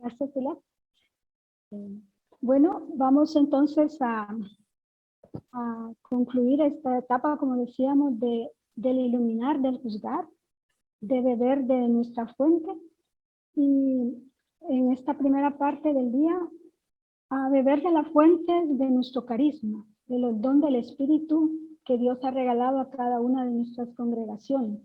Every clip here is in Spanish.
Gracias, Pilar. Bueno, vamos entonces a concluir esta etapa, como decíamos, del iluminar, del juzgar, de beber de nuestra fuente. Y en esta primera parte del día, a beber de la fuente de nuestro carisma, de los dones del Espíritu que Dios ha regalado a cada una de nuestras congregaciones.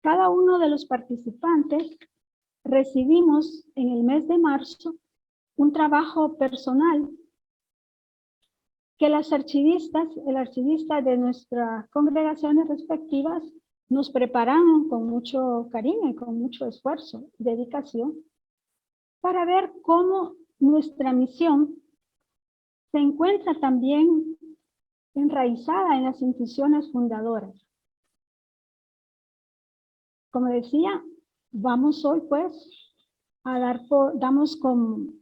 Cada uno de los participantes recibimos en el mes de marzo un trabajo personal que el archivista de nuestras congregaciones respectivas nos prepararon con mucho cariño y con mucho esfuerzo y dedicación para ver cómo nuestra misión se encuentra también enraizada en las instituciones fundadoras. Como decía, vamos hoy pues a damos con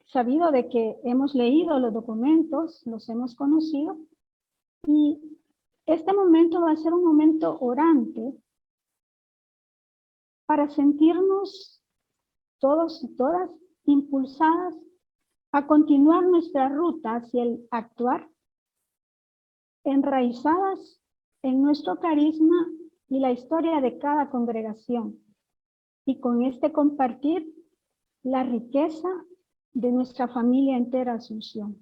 sabido de que hemos leído los documentos, los hemos conocido, y este momento va a ser un momento orante para sentirnos todos y todas impulsadas a continuar nuestra ruta hacia el actuar, enraizadas en nuestro carisma y la historia de cada congregación, y con este compartir la riqueza de nuestra familia entera Asunción.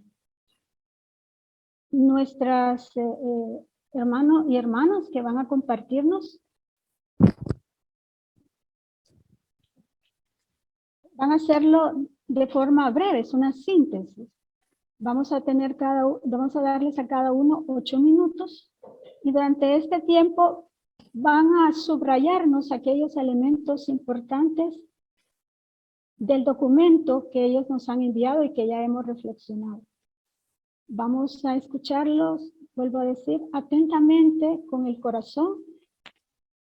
Nuestras hermanos y hermanas que van a compartirnos van a hacerlo de forma breve, es una síntesis. Vamos a darles a cada uno 8 minutos y durante este tiempo van a subrayarnos aquellos elementos importantes del documento que ellos nos han enviado y que ya hemos reflexionado. Vamos a escucharlos, vuelvo a decir, atentamente, con el corazón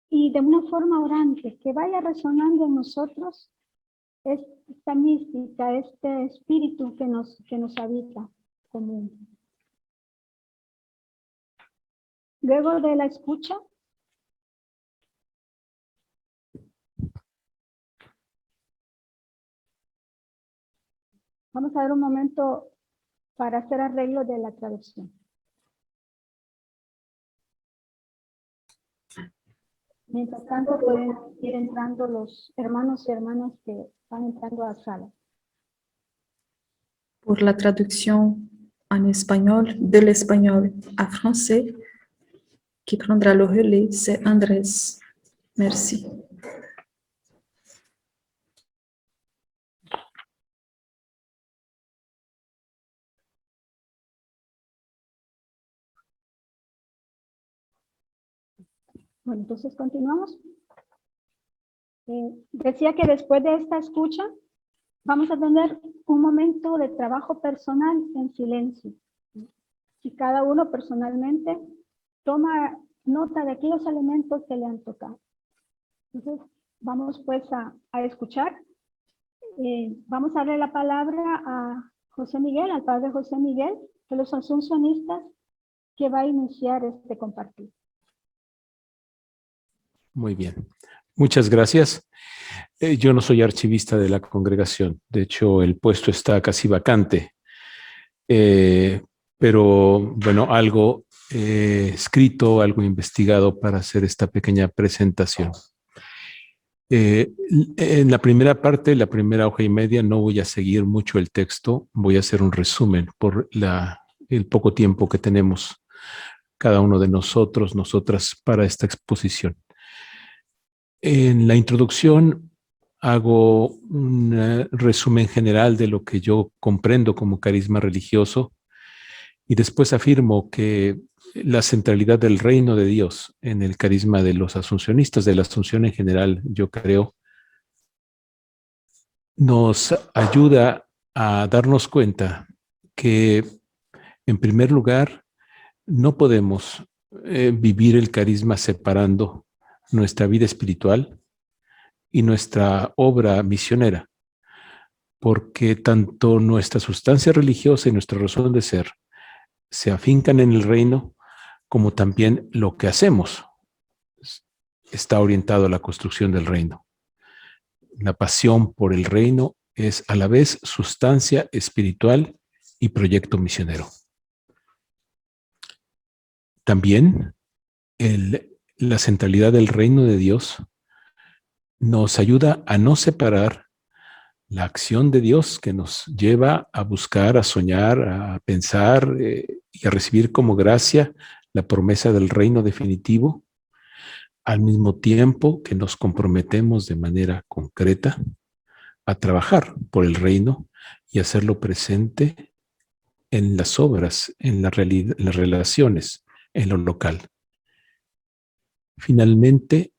y de una forma orante, que vaya resonando en nosotros esta mística, este espíritu que nos habita común. Luego de la escucha, vamos a dar un momento para hacer arreglo de la traducción. Mientras tanto pueden ir entrando los hermanos y hermanas que van entrando a la sala. Pour la traduction en espagnol, de l'espagnol à français, qui prendra le relais, c'est Andrés. Merci. Bueno, entonces continuamos. Decía que después de esta escucha vamos a tener un momento de trabajo personal en silencio. Y cada uno personalmente toma nota de aquellos elementos que le han tocado. Entonces vamos pues a escuchar. Vamos a darle la palabra a José Miguel, al padre José Miguel, de los asuncionistas, que va a iniciar este compartir. Muy bien. Muchas gracias. Yo no soy archivista de la congregación. De hecho, el puesto está casi vacante. Pero, bueno, algo escrito, algo investigado para hacer esta pequeña presentación. En la primera parte, la primera hoja y media, no voy a seguir mucho el texto. Voy a hacer un resumen por el poco tiempo que tenemos cada uno de nosotros, nosotras, para esta exposición. En la introducción hago un resumen general de lo que yo comprendo como carisma religioso y después afirmo que la centralidad del reino de Dios en el carisma de los asuncionistas, de la Asunción en general, yo creo, nos ayuda a darnos cuenta que, en primer lugar, no podemos vivir el carisma separando nuestra vida espiritual y nuestra obra misionera, porque tanto nuestra sustancia religiosa y nuestra razón de ser se afincan en el reino, como también lo que hacemos está orientado a la construcción del reino. la pasión por el reino es a la vez sustancia espiritual y proyecto misionero. También la centralidad del reino de Dios nos ayuda a no separar la acción de Dios que nos lleva a buscar, a soñar, a pensar y a recibir como gracia la promesa del reino definitivo, al mismo tiempo que nos comprometemos de manera concreta a trabajar por el reino y hacerlo presente en las obras, en las relaciones, en lo local. Finalmente,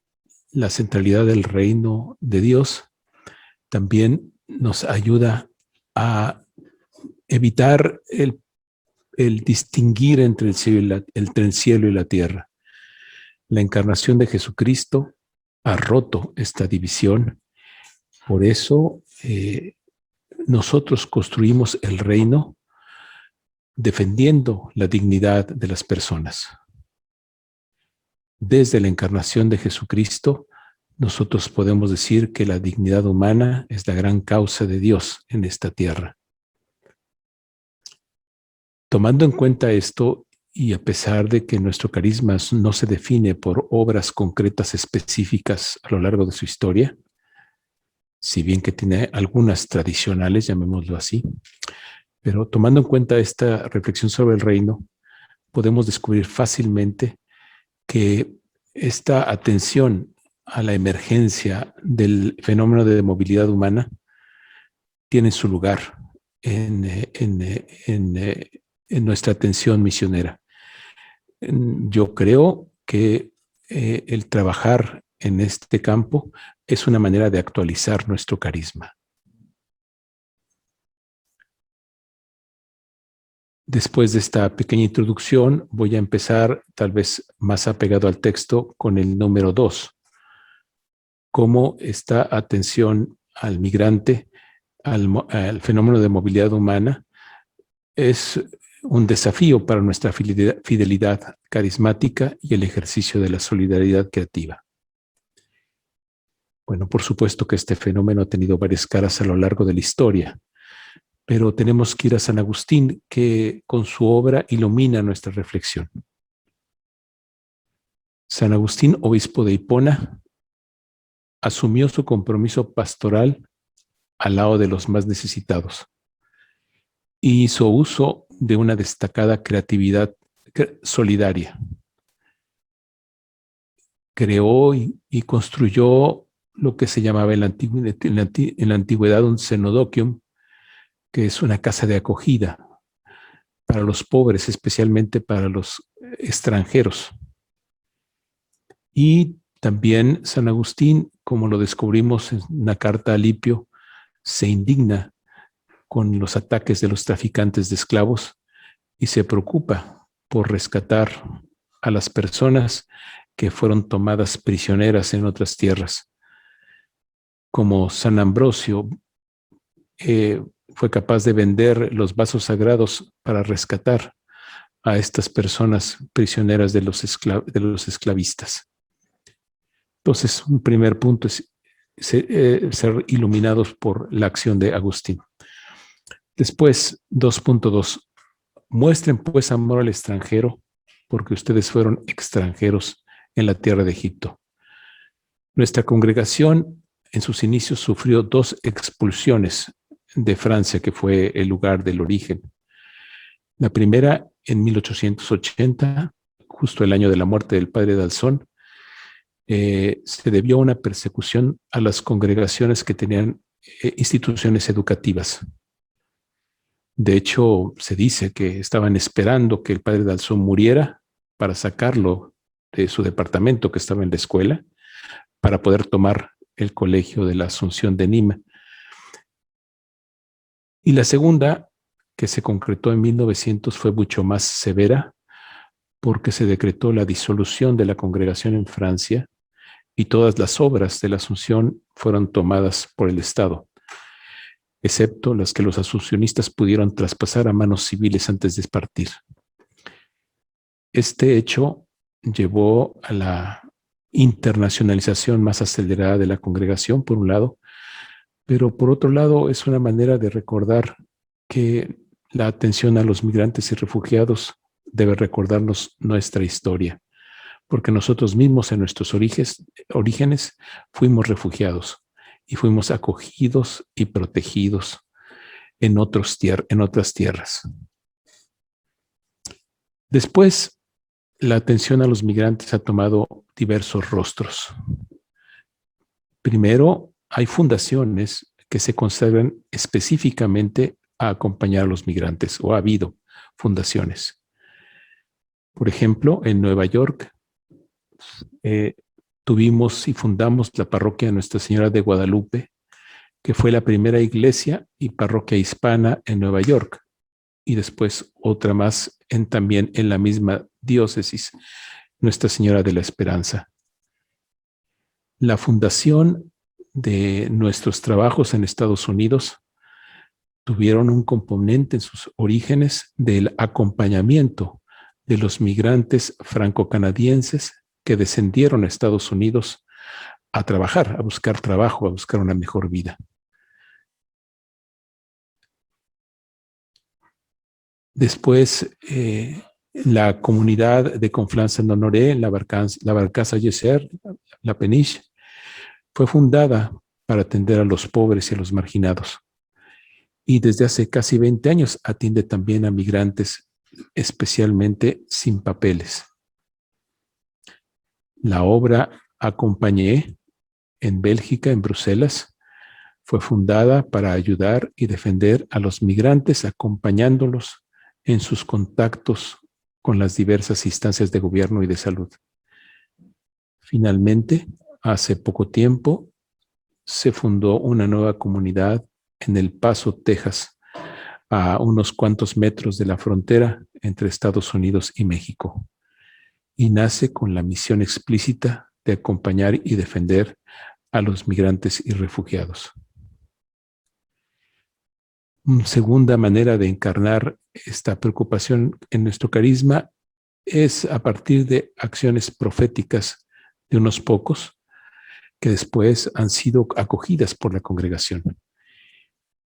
la centralidad del reino de Dios también nos ayuda a evitar el distinguir entre el cielo y la tierra. La encarnación de Jesucristo ha roto esta división. Por eso nosotros construimos el reino defendiendo la dignidad de las personas. Desde la encarnación de Jesucristo, nosotros podemos decir que la dignidad humana es la gran causa de Dios en esta tierra. Tomando en cuenta esto, y a pesar de que nuestro carisma no se define por obras concretas específicas a lo largo de su historia, si bien que tiene algunas tradicionales, llamémoslo así, pero tomando en cuenta esta reflexión sobre el reino, podemos descubrir fácilmente que esta atención a la emergencia del fenómeno de movilidad humana tiene su lugar en nuestra atención misionera. Yo creo que el trabajar en este campo es una manera de actualizar nuestro carisma. Después de esta pequeña introducción, voy a empezar tal vez más apegado al texto con el número 2. Cómo esta atención al migrante, al fenómeno de movilidad humana, es un desafío para nuestra fidelidad carismática y el ejercicio de la solidaridad creativa. Bueno, por supuesto que este fenómeno ha tenido varias caras a lo largo de la historia, pero tenemos que ir a San Agustín, que con su obra ilumina nuestra reflexión. San Agustín, obispo de Hipona, asumió su compromiso pastoral al lado de los más necesitados y hizo uso de una destacada creatividad solidaria. Creó y construyó lo que se llamaba en la antigüedad un cenodoquium, que es una casa de acogida para los pobres, especialmente para los extranjeros. Y también San Agustín, como lo descubrimos en una carta a Lipio, se indigna con los ataques de los traficantes de esclavos y se preocupa por rescatar a las personas que fueron tomadas prisioneras en otras tierras. Como San Ambrosio fue capaz de vender los vasos sagrados para rescatar a estas personas prisioneras de los esclavistas. Entonces, un primer punto es ser iluminados por la acción de Agustín. Después, 2.2. Muestren pues amor al extranjero, porque ustedes fueron extranjeros en la tierra de Egipto. Nuestra congregación en sus inicios sufrió 2 expulsiones de Francia, que fue el lugar del origen. La primera en 1880, justo el año de la muerte del padre Dalzón, se debió a una persecución a las congregaciones que tenían instituciones educativas. De hecho, se dice que estaban esperando que el padre Dalzón muriera para sacarlo de su departamento que estaba en la escuela, para poder tomar el colegio de la Asunción de Lima. Y la segunda, que se concretó en 1900, fue mucho más severa, porque se decretó la disolución de la congregación en Francia y todas las obras de la Asunción fueron tomadas por el Estado, excepto las que los asuncionistas pudieron traspasar a manos civiles antes de partir. Este hecho llevó a la internacionalización más acelerada de la congregación, por un lado, Pero por otro lado es una manera de recordar que la atención a los migrantes y refugiados debe recordarnos nuestra historia, porque nosotros mismos en nuestros orígenes fuimos refugiados y fuimos acogidos y protegidos en otras tierras. Después, la atención a los migrantes ha tomado diversos rostros. Primero, hay fundaciones que se consagran específicamente a acompañar a los migrantes, o ha habido fundaciones. Por ejemplo, en Nueva York tuvimos y fundamos la parroquia de Nuestra Señora de Guadalupe, que fue la primera iglesia y parroquia hispana en Nueva York, y después otra más también en la misma diócesis, Nuestra Señora de la Esperanza. La fundación de nuestros trabajos en Estados Unidos tuvieron un componente en sus orígenes del acompañamiento de los migrantes franco-canadienses que descendieron a Estados Unidos a trabajar, a buscar trabajo, a buscar una mejor vida. Después, la comunidad de Conflans-Saint-Honoré, la Barcaza Yeser, la Peniche, fue fundada para atender a los pobres y a los marginados. Y desde hace casi 20 años atiende también a migrantes, especialmente sin papeles. La obra Acompañé en Bélgica, en Bruselas, fue fundada para ayudar y defender a los migrantes, acompañándolos en sus contactos con las diversas instancias de gobierno y de salud. Finalmente, hace poco tiempo, se fundó una nueva comunidad en El Paso, Texas, a unos cuantos metros de la frontera entre Estados Unidos y México, y nace con la misión explícita de acompañar y defender a los migrantes y refugiados. Una segunda manera de encarnar esta preocupación en nuestro carisma es a partir de acciones proféticas de unos pocos que después han sido acogidas por la congregación.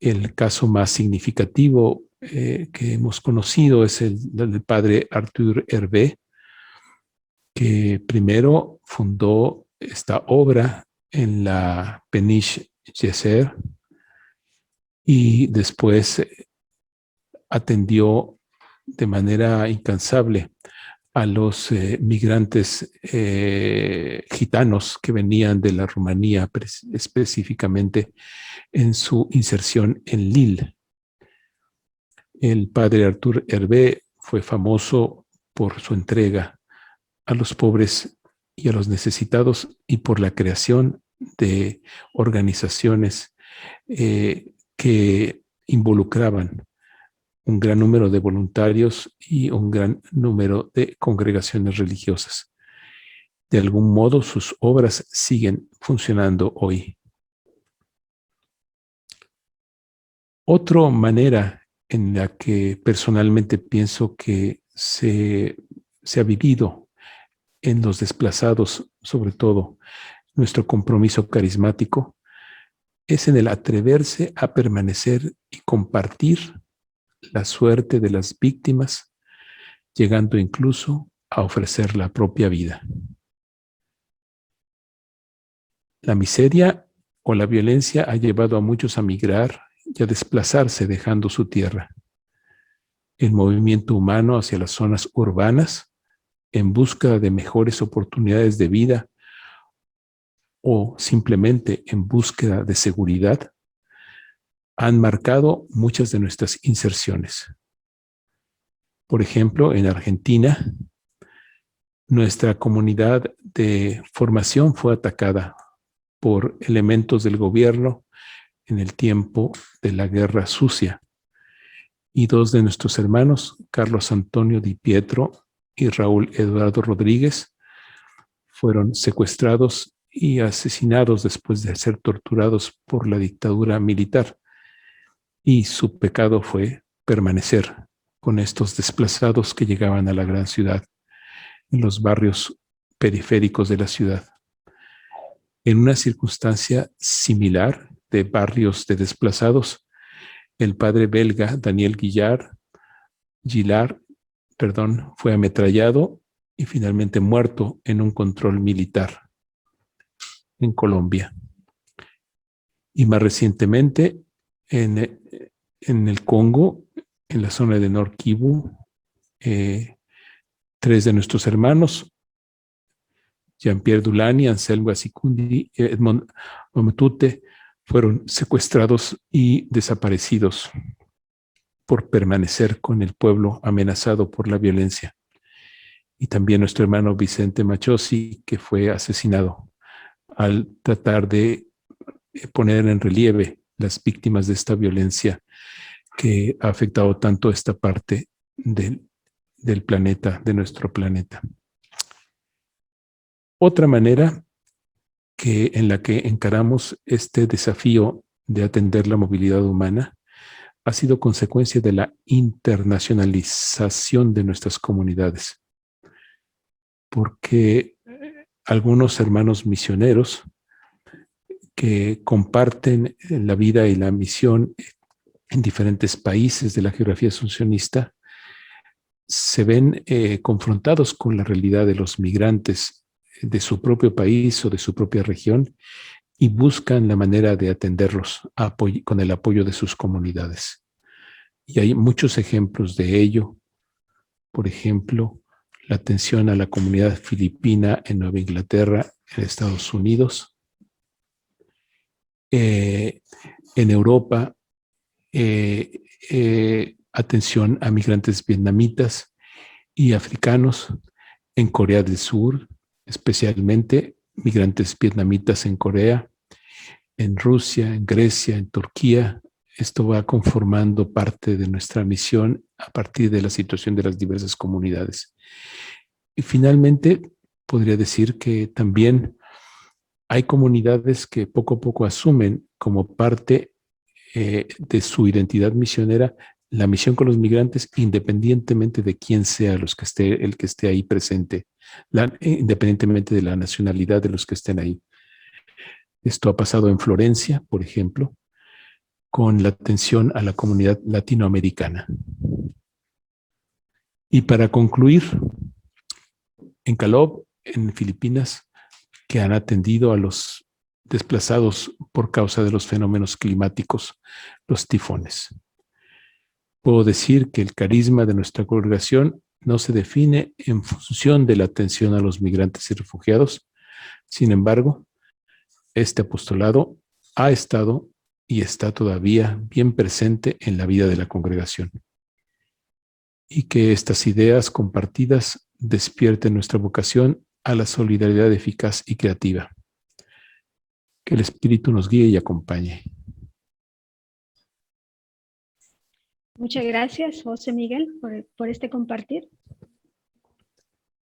El caso más significativo que hemos conocido es el del padre Arthur Hervé, que primero fundó esta obra en la Peniche Yeser y después atendió de manera incansable a los migrantes gitanos que venían de la Rumanía, específicamente en su inserción en Lille. El padre Arthur Hervé fue famoso por su entrega a los pobres y a los necesitados y por la creación de organizaciones que involucraban un gran número de voluntarios y un gran número de congregaciones religiosas. De algún modo, sus obras siguen funcionando hoy. Otra manera en la que personalmente pienso que se ha vivido en los desplazados, sobre todo nuestro compromiso carismático, es en el atreverse a permanecer y compartir la suerte de las víctimas, llegando incluso a ofrecer la propia vida. La miseria o la violencia ha llevado a muchos a migrar y a desplazarse dejando su tierra. El movimiento humano hacia las zonas urbanas en busca de mejores oportunidades de vida o simplemente en búsqueda de seguridad han marcado muchas de nuestras inserciones. Por ejemplo, en Argentina, nuestra comunidad de formación fue atacada por elementos del gobierno en el tiempo de la Guerra Sucia. Y dos de nuestros hermanos, Carlos Antonio Di Pietro y Raúl Eduardo Rodríguez, fueron secuestrados y asesinados después de ser torturados por la dictadura militar. Y su pecado fue permanecer con estos desplazados que llegaban a la gran ciudad, en los barrios periféricos de la ciudad. En una circunstancia similar, de barrios de desplazados, el padre belga Daniel Gillard, fue ametrallado y finalmente muerto en un control militar en Colombia. Y más recientemente en el Congo, en la zona de Nord Kivu, 3 de nuestros hermanos, Jean-Pierre Dulani, Anselmo Asikundi y Edmond Ometute, fueron secuestrados y desaparecidos por permanecer con el pueblo amenazado por la violencia. Y también nuestro hermano Vicente Machosi, que fue asesinado al tratar de poner en relieve las víctimas de esta violencia que ha afectado tanto esta parte del planeta, de nuestro planeta. Otra manera en la que encaramos este desafío de atender la movilidad humana ha sido consecuencia de la internacionalización de nuestras comunidades, porque algunos hermanos misioneros que comparten la vida y la misión en diferentes países de la geografía asuncionista se ven confrontados con la realidad de los migrantes de su propio país o de su propia región y buscan la manera de atenderlos con el apoyo de sus comunidades. Y hay muchos ejemplos de ello. Por ejemplo, la atención a la comunidad filipina en Nueva Inglaterra, en Estados Unidos. En Europa, atención a migrantes vietnamitas y africanos. En Corea del Sur, especialmente migrantes vietnamitas en Corea, en Rusia, en Grecia, en Turquía. Esto va conformando parte de nuestra misión a partir de la situación de las diversas comunidades. Y finalmente, podría decir que también hay comunidades que poco a poco asumen como parte de su identidad misionera la misión con los migrantes, independientemente de quién sea el que esté ahí presente, independientemente de la nacionalidad de los que estén ahí. Esto ha pasado en Florencia, por ejemplo, con la atención a la comunidad latinoamericana. Y para concluir, en Calob, en Filipinas, que han atendido a los desplazados por causa de los fenómenos climáticos, los tifones. Puedo decir que el carisma de nuestra congregación no se define en función de la atención a los migrantes y refugiados. Sin embargo, este apostolado ha estado y está todavía bien presente en la vida de la congregación. Y que estas ideas compartidas despierten nuestra vocación a la solidaridad eficaz y creativa. Que el Espíritu nos guíe y acompañe. Muchas gracias, José Miguel, por este compartir.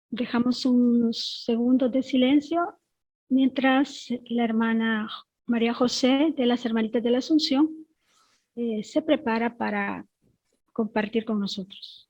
Dejamos unos segundos de silencio mientras la hermana María José de las Hermanitas de la Asunción se prepara para compartir con nosotros.